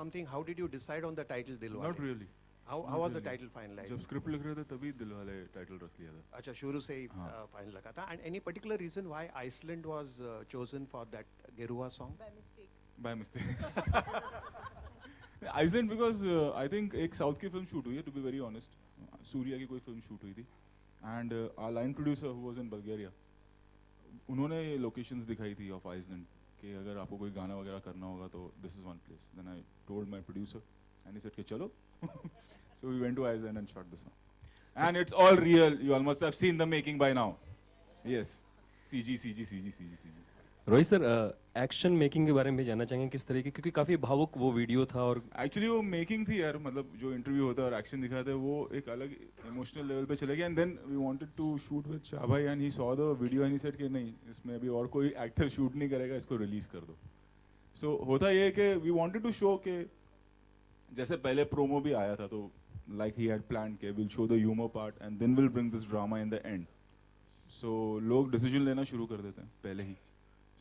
something. How did you decide on the title Dilwale? Not really. How was the title finalized? जब script लिख रहे थे तभी Dilwale title रख लिया था. अच्छा, शुरू से ही फाइनल लगा था. And any particular reason why Iceland was chosen for that Geruva song? By mistake. Iceland because I think एक साउथ की फिल्म शूट हुई है, to be very honest. Surya की कोई फिल्म शूट हुई थी. And our line producer who was in Bulgaria, उन्होंने locations दिखाई थी of Iceland कि अगर आपको कोई गाना वगैरह करना होगा तो this is one place. Then I told my producer and he said कि चलो. So we went to Iceland and shot the song. And it's all real. You all must have seen the making by now. Yes. CG. Rohit sir, action making के बारे में भी जानना चाहेंगे किस तरीके, क्योंकि काफ़ी भावुक वो वीडियो था. और एक्चुअली वो मेकिंग थी यार, मतलब जो इंटरव्यू होता है और एक्शन दिखाते हैं वो एक अलग इमोशनल लेवल पे चले गया. And then we wanted to shoot with Shah भाई and he saw the video and he said कि नहीं, इसमें अभी और कोई एक्टर शूट नहीं करेगा, इसको रिलीज कर दो. सो होता ये है कि वी वांटेड टू शो के जैसे पहले प्रोमो भी आया था तो लाइक ही हैड प्लान्ड के will show the humour part and then will bring this drama in the end. So लोग डिसीजन लेना शुरू कर देते हैं पहले ही.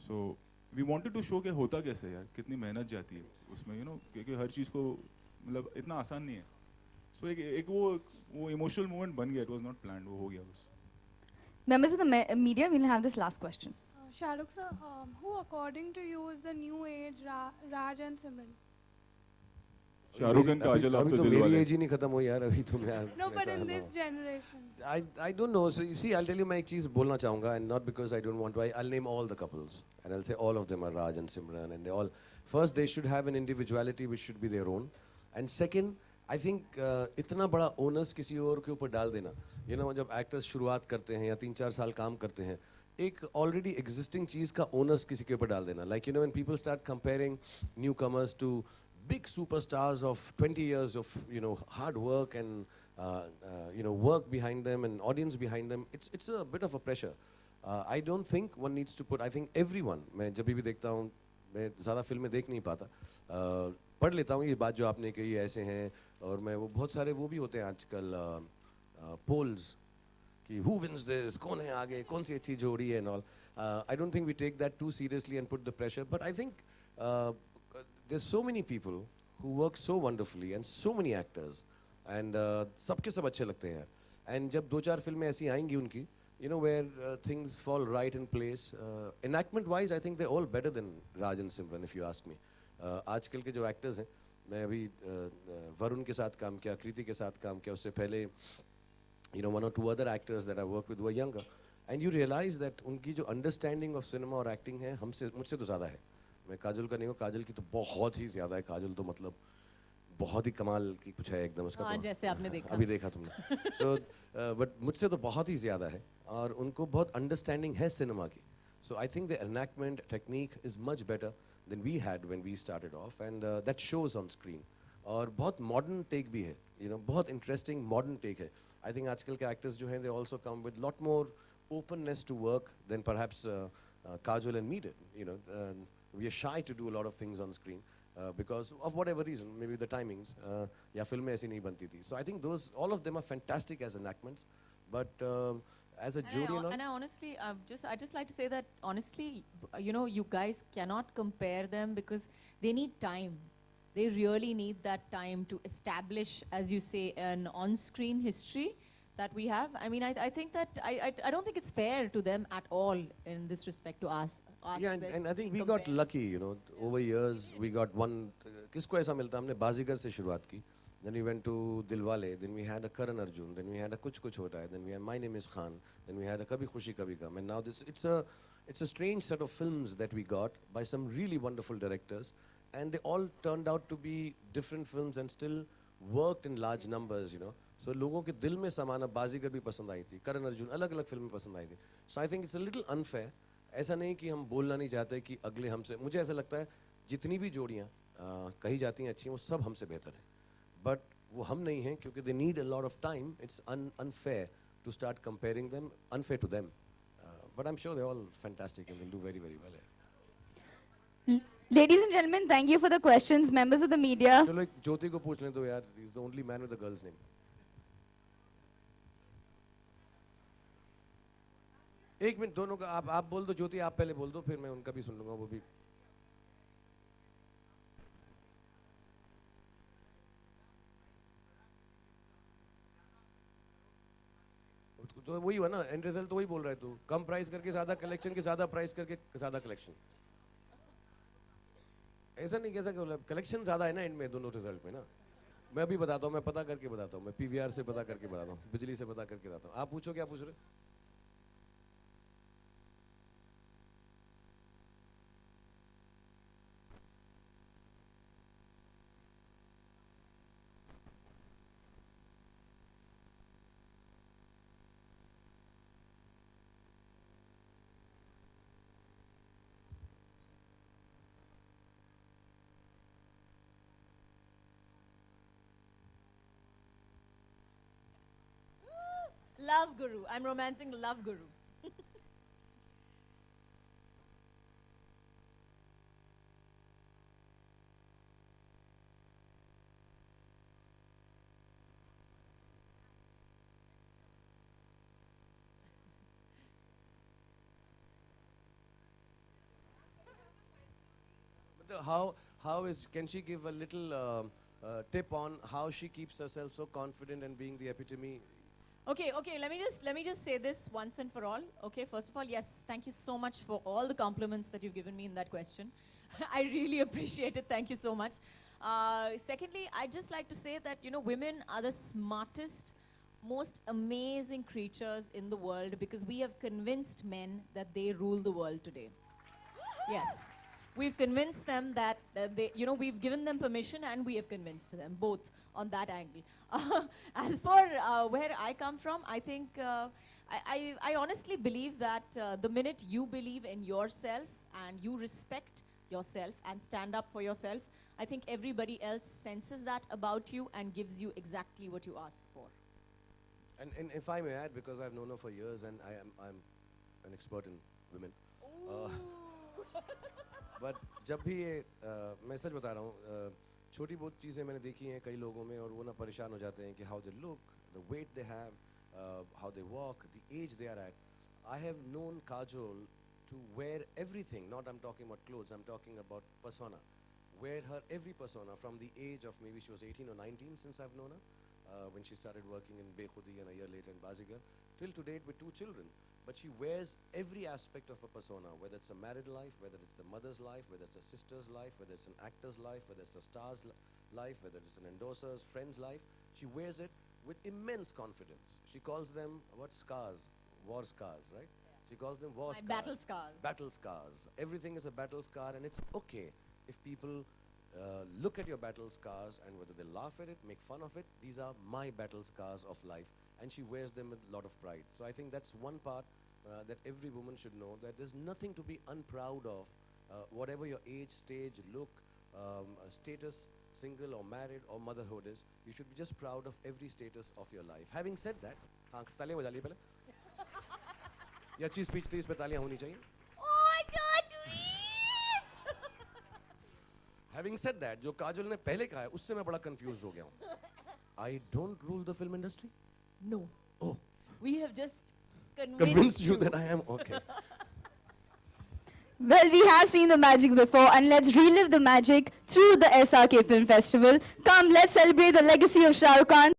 So we wanted to show के होता कैसे यार, कितनी मेहनत जाती है उसमें, यू नो, क्योंकि हर चीज़ को मतलब इतना आसान नहीं है. सो एक वो इमोशनल मोमेंट बन गया. इट वाज नॉट प्लान्ड, वो हो गया बस. Members of the media, we'll have this last question. Shahrukh sir, who according to you is the new age Raj and Simran? Shahrukh and Kajol. अभी तो मेरी एज ही नहीं खत्म हुई यार, अभी तो मैं. No, but in this generation. I don't know. So you see, I'll tell you मैं एक चीज़ बोलना चाहूँगा, and not because I don't want to. I'll name all the couples, and I'll say all of them are Raj and Simran, and they all. First, they should have an individuality which should be their own, and second, I think इतना बड़ा onus किसी और के ऊपर डाल देना. You know, जब actors शुरुआत करते हैं या 3-4 साल काम करते हैं, एक already existing चीज़ का onus किसी के ऊपर डाल देना. Like, you know, when people start comparing newcomers to big superstars of 20 years of, you know, hard work and you know, work behind them and audience behind them, it's a bit of a pressure. I don't think one needs to put. I think everyone. मैं जब भी देखता हूँ, मैं ज़्यादा फिल्में देख नहीं पाता, पढ़ लेता हूँ ये बात जो आपने कही ऐसे हैं, और मैं वो बहुत सारे वो भी होते हैं आजकल polls कि who wins this, कौन है आगे, कौन सी अच्छी जोड़ी है and all. I don't think we take that too seriously and put the pressure. But I think there's so many people who work so wonderfully and so many actors, and सबके सब अच्छे लगते हैं. And जब 2-4 फिल्में ऐसी आएंगी उनकी, you know, where things fall right in place, enactment wise I think they're all better than Raj and Simran if you ask me. आजकल के जो actors हैं, मैं अभी वरुण के साथ काम किया, कृति के साथ काम किया, उससे पहले you know 1 or 2 other actors that I worked with were younger, and you realize that उनकी जो understanding of cinema और acting है मुझसे तो ज़्यादा है. मैं काजल का नहीं हूँ, काजल की तो बहुत ही ज़्यादा है. काजल तो मतलब बहुत ही कमाल की कुछ है एकदम उसका. हाँ, तो जैसे आपने देखा, अभी देखा तुमने. सो बट मुझसे तो बहुत ही ज़्यादा है, और उनको बहुत अंडरस्टैंडिंग है सिनेमा की. So I think the enactment technique is much better than we had when we started off, and that shows on screen. और बहुत मॉडर्न टेक भी है, यू नो, बहुत इंटरेस्टिंग मॉडर्न टेक है. आई थिंक आजकल के actors जो हैं they also come with lot more openness to work than perhaps Kajol and me did. You know, we are shy to do a lot of things on screen because of whatever reason, maybe the timings. या फिल्में ऐसी नहीं बनती थी. So I think all of them are fantastic as enactments, but as a jury and I honestly, I just like to say that honestly, you know, you guys cannot compare them because they need time. They really need that time to establish, as you say, an on-screen history that we have. I mean, I think that I don't think it's fair to them at all in this respect to ask yeah, and I think we got lucky, you know, over years we got one. किसको ऐसा मिलता, हमने बाजीगर से शुरुआत की, then we went to Dilwale, then we had a Karan Arjun, then we had a Kuch Kuch Hota Hai, then we had My Name Is Khan, then we had a Kabhi Khushi Kabhi Gum, and now it's a strange set of films that we got by some really wonderful directors, and they all turned out to be different films and still worked in large numbers, you know. So लोगों के दिल में समाना, बाजीगर भी पसंद आई थी, करण अर्जुन, अलग अलग फिल्में पसंद आई थी. So I think it's a little unfair. ऐसा नहीं कि हम बोलना नहीं चाहते कि अगले हमसे, मुझे ऐसा लगता है जितनी भी जोड़ियाँ कही जाती हैं अच्छी, वो सब हमसे बेहतर हैं, बट वो हम नहीं हैं क्योंकि they need a lot of time. It's unfair to start comparing them, unfair to them. But I'm sure they're all fantastic and they'll do very, very well. Ladies and gentlemen, thank you for the questions. Members of the media. चलो एक ज्योति को पूछ लें तो यार, he's the only man with a girl's name. एक minute दोनों का आप बोल दो, ज्योति आप पहले बोल दो, फिर मैं उनका भी सुन लूंगा वो भी. तो वही हुआ ना, एंड रिजल्ट तो वही बोल रहा है तू, कम प्राइस करके ज़्यादा कलेक्शन, के ज़्यादा प्राइस करके ज़्यादा कलेक्शन। ऐसा नहीं कैसा कलेक्शन ज़्यादा है ना एंड में, दोनों रिजल्ट में ना। मैं अभी बताता हूँ, मैं पता करके बताता हूँ, मैं पीवीआर से पता करके बताता हूँ, बिजली से पता करके बताता हूँ। आप पूछो, क्या पूछ रहे? Love Guru. I'm romancing Love Guru. But how is, can she give a little tip on how she keeps herself so confident and being the epitome? Okay, let me just say this once and for all. Okay, first of all, yes, thank you so much for all the compliments that you've given me in that question. I really appreciate it. Thank you so much. Secondly, I'd just like to say that, you know, women are the smartest, most amazing creatures in the world because we have convinced men that they rule the world today. Yes. We've convinced them that they, you know, we've given them permission and we have convinced them, both on that angle. As for where I come from, I think, I honestly believe that the minute you believe in yourself and you respect yourself and stand up for yourself, I think everybody else senses that about you and gives you exactly what you ask for. And if I may add, because I've known her for years and I'm an expert in women. But जब भी ये मैं सच बता रहा हूँ, छोटी बहुत चीज़ें मैंने देखी हैं कई लोगों में और वो ना परेशान हो जाते हैं कि how they look, the weight they have, how they walk, the age they are at. I have known Kajol to wear everything, not I'm talking about clothes, I'm talking about persona. Wear her every persona from the age of maybe she was 18 or 19 since I've known her, when she started working in Bekhudi and a year later in Bazigar, till to date with 2 children. But she wears every aspect of a persona, whether it's a married life, whether it's the mother's life, whether it's a sister's life, whether it's an actor's life, whether it's a star's life, whether it's an endorser's friend's life. She wears it with immense confidence. She calls them, what, scars? War scars, right? She calls them war My scars. battle scars. Battle scars. Everything is a battle scar, and it's okay if people look at your battle scars and whether they laugh at it, make fun of it. These are my battle scars of life, and she wears them with a lot of pride. So I think that's one part that every woman should know, that there's nothing to be unproud of, whatever your age, stage, look, status, single or married or motherhood is. You should be just proud of every status of your life. Having said that, हाँ तालियां बजा ली पहले. ये अच्छी speech थी, इस पे तालियां होनी चाहिए. Oh, so sweet! Having said that, जो काजोल ने पहले कहा है, उससे मैं बड़ा confused हो गया हूँ. I don't rule the film industry. No. Oh, We have just convinced you that I am okay. Well, we have seen the magic before, and let's relive the magic through the SRK Film Festival. Come, let's celebrate the legacy of Shah Rukh Khan.